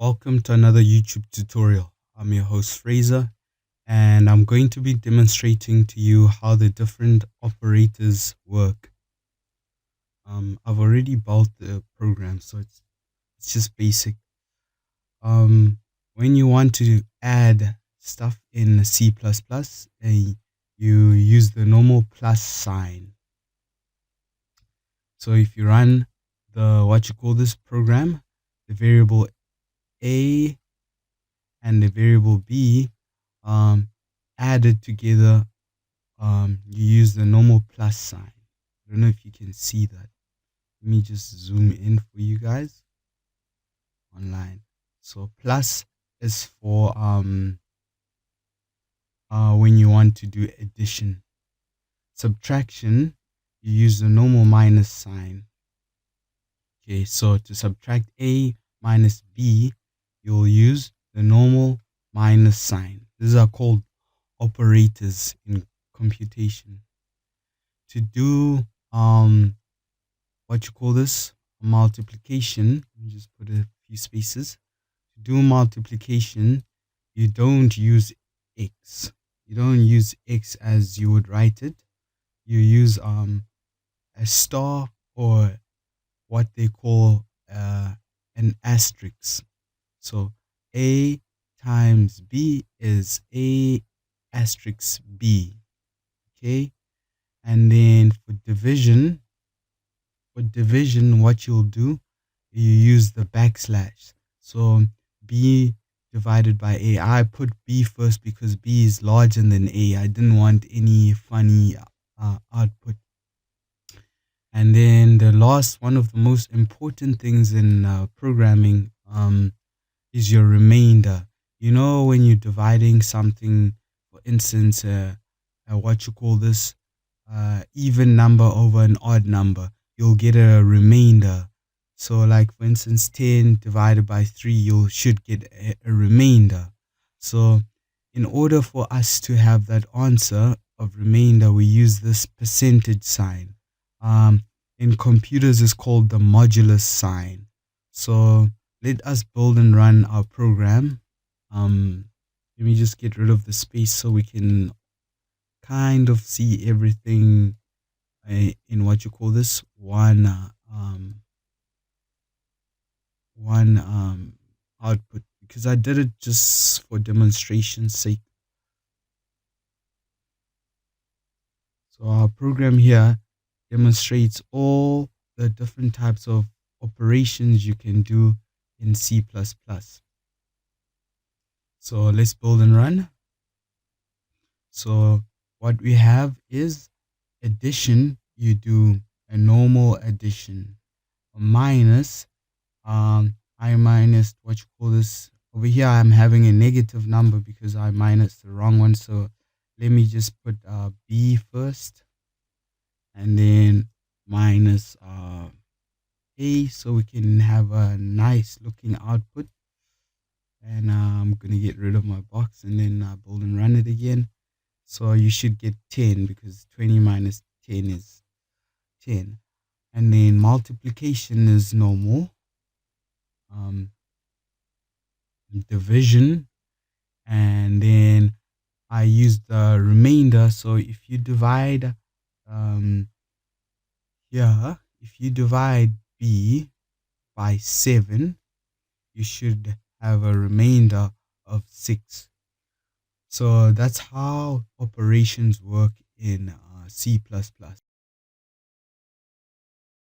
Welcome to another YouTube tutorial. I'm your host Fraser, and I'm going to be demonstrating to you how the different operators work. I've already built the program, so it's just basic. When you want to add stuff in C++, you use the normal plus sign. So if you run this program, the variable a and the variable b added together, you use the normal plus sign. I don't know if you can see that. Let me just zoom in for you guys online. So plus is for when you want to do addition. Subtraction, you use the normal minus sign. Okay, so to subtract a minus b, you'll use the normal minus sign. These are called operators in computation. To do multiplication, let me just put a few spaces. To do multiplication, you don't use x. You don't use x as you would write it. You use a star, or what they call an asterisk. So a times b is a asterisk b. Okay, and then for division, what you'll do, you use the backslash. So b divided by a. I put b first because b is larger than a. I didn't want any funny output. And then the last, one of the most important things in programming is your remainder. You know, when you're dividing something, for instance, even number over an odd number, you'll get a remainder. So like, for instance, 10 divided by 3, you should get a remainder. So in order for us to have that answer of remainder, we use this percentage sign. In computers, it's called the modulus sign. So let us build and run our program. Let me just get rid of the space so we can kind of see everything in one output, because I did it just for demonstration's sake. So our program here demonstrates all the different types of operations you can do in C++. So let's build and run. So what we have is addition. You do a normal addition. A minus, I minus over here. I'm having a negative number because I minus the wrong one. So let me just put b first, and then minus a, so we can have a nice looking output. And I'm gonna get rid of my box and then build and run it again. So you should get 10, because 20 minus 10 is 10. And then multiplication is normal. Division, and then I use the remainder. So if you divide if you divide b by 7, you should have a remainder of 6. So that's how operations work in C++.